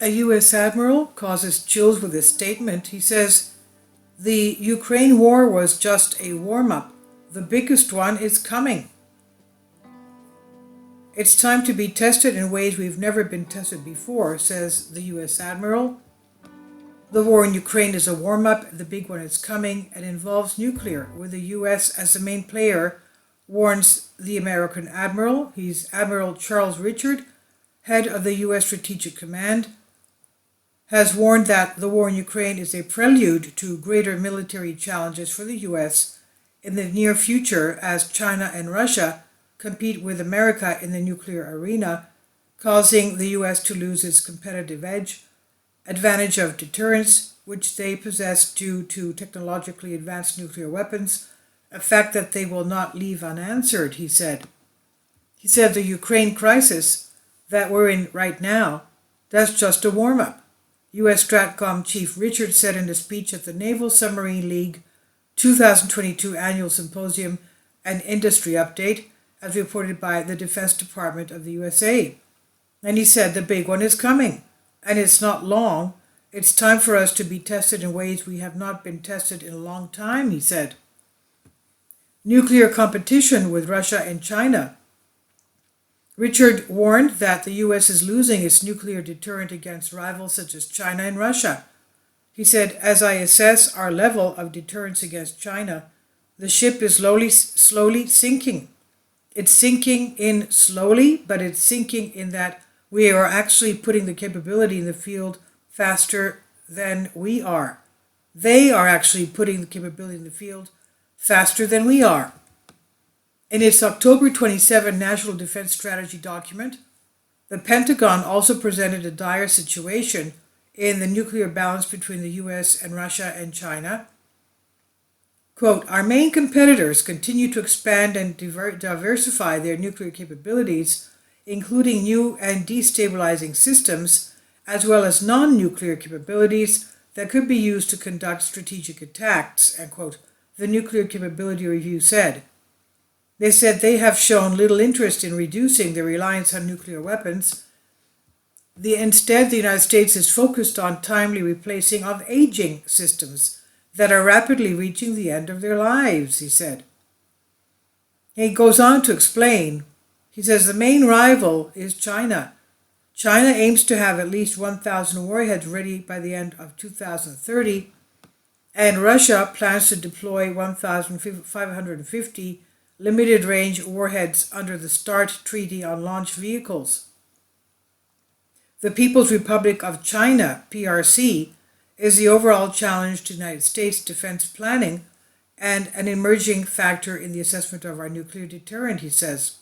A U.S. Admiral causes chills with his statement. He says, "The Ukraine war was just a warm-up. The biggest one is coming. It's time to be tested in ways we've never been tested before," says the U.S. Admiral. The war in Ukraine is a warm-up. The big one is coming and involves nuclear, with the U.S. as the main player, warns the American Admiral. He's Admiral Charles Richard, head of the U.S. Strategic Command, has warned that the war in Ukraine is a prelude to greater military challenges for the U.S. in the near future as China and Russia compete with America in the nuclear arena, causing the U.S. to lose its competitive advantage of deterrence, which they possess due to technologically advanced nuclear weapons, a fact that they will not leave unanswered, he said. He said the Ukraine crisis that we're in right now, that's just a warm-up. U.S. STRATCOM Chief Richard said in a speech at the Naval Submarine League 2022 Annual Symposium and Industry Update, as reported by the Defense Department of the USA. And he said the big one is coming, and it's not long. It's time for us to be tested in ways we have not been tested in a long time, he said. Nuclear competition with Russia and China. Richard warned that the U.S. is losing its nuclear deterrent against rivals such as China and Russia. He said, "As I assess our level of deterrence against China, the ship is slowly sinking. It's sinking in slowly, but it's sinking in that we are actually putting the capability in the field faster than we are. They are actually putting the capability in the field faster than we are." In its October 27 National Defense Strategy document, the Pentagon also presented a dire situation in the nuclear balance between the U.S. and Russia and China. Quote, "Our main competitors continue to expand and diversify their nuclear capabilities, including new and destabilizing systems, as well as non-nuclear capabilities that could be used to conduct strategic attacks," end quote, the Nuclear Capability Review said. They said they have shown little interest in reducing their reliance on nuclear weapons. Instead, the United States is focused on timely replacing of aging systems that are rapidly reaching the end of their lives, he said. He goes on to explain. He says the main rival is China. China aims to have at least 1,000 warheads ready by the end of 2030, and Russia plans to deploy 1,550 limited-range warheads under the START Treaty on Launch Vehicles. The People's Republic of China, PRC, is the overall challenge to United States defense planning and an emerging factor in the assessment of our nuclear deterrent, he says.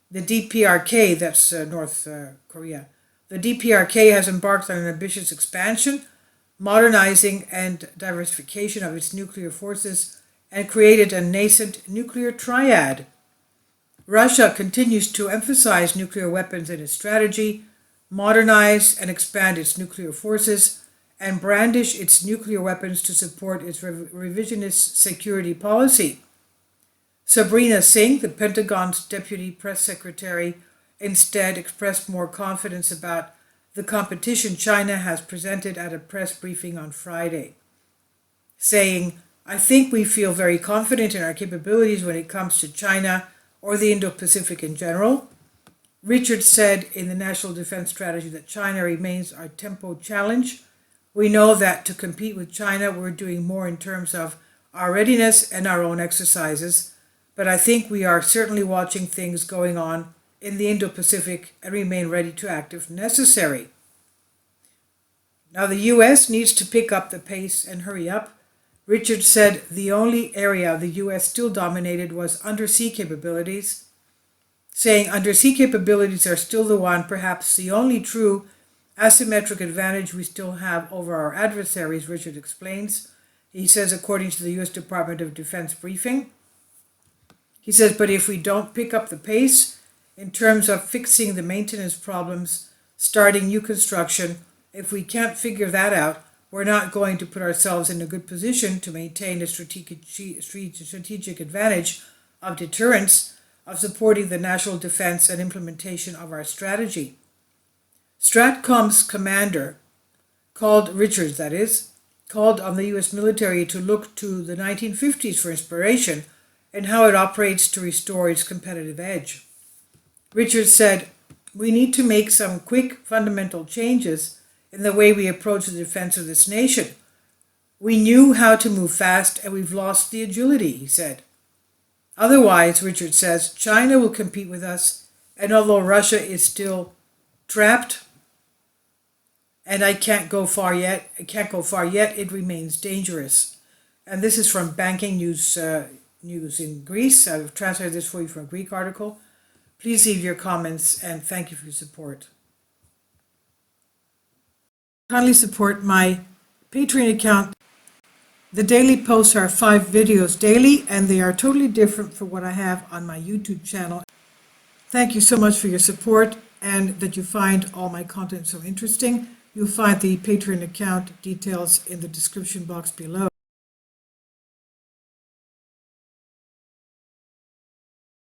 The DPRK, that's North Korea, the DPRK has embarked on an ambitious expansion, modernizing and diversification of its nuclear forces, and created a nascent nuclear triad. Russia continues to emphasize nuclear weapons in its strategy, modernize and expand its nuclear forces, and brandish its nuclear weapons to support its revisionist security policy. Sabrina Singh, the Pentagon's deputy press secretary, instead expressed more confidence about the competition China has presented at a press briefing on Friday, saying, "I think we feel very confident in our capabilities when it comes to China or the Indo-Pacific in general." Richard said in the National Defense Strategy that China remains our tempo challenge. "We know that to compete with China, we're doing more in terms of our readiness and our own exercises, but I think we are certainly watching things going on in the Indo-Pacific and remain ready to act if necessary." Now the U.S. needs to pick up the pace and hurry up. Richard said the only area the U.S. still dominated was undersea capabilities, saying undersea capabilities are still the one, perhaps the only true asymmetric advantage we still have over our adversaries, Richard explains. He says, according to the U.S. Department of Defense briefing, he says, but if we don't pick up the pace in terms of fixing the maintenance problems, starting new construction, if we can't figure that out, we're not going to put ourselves in a good position to maintain a strategic advantage of deterrence, of supporting the national defense and implementation of our strategy. STRATCOM's commander, Richards that is, called on the US military to look to the 1950s for inspiration and how it operates to restore its competitive edge. Richards said, "We need to make some quick fundamental changes in the way we approach the defense of this nation. We knew how to move fast and we've lost the agility," he said. Otherwise, Richards says, China will compete with us, and although Russia is still trapped, and I can't go far yet, it remains dangerous. And this is from Banking News in Greece. I've translated this for you from a Greek article. Please leave your comments and thank you for your support. Kindly support my Patreon account. The daily posts are 5 videos daily, and they are totally different from what I have on my YouTube channel. Thank you so much for your support and that you find all my content so interesting. You'll find the Patreon account details in the description box below.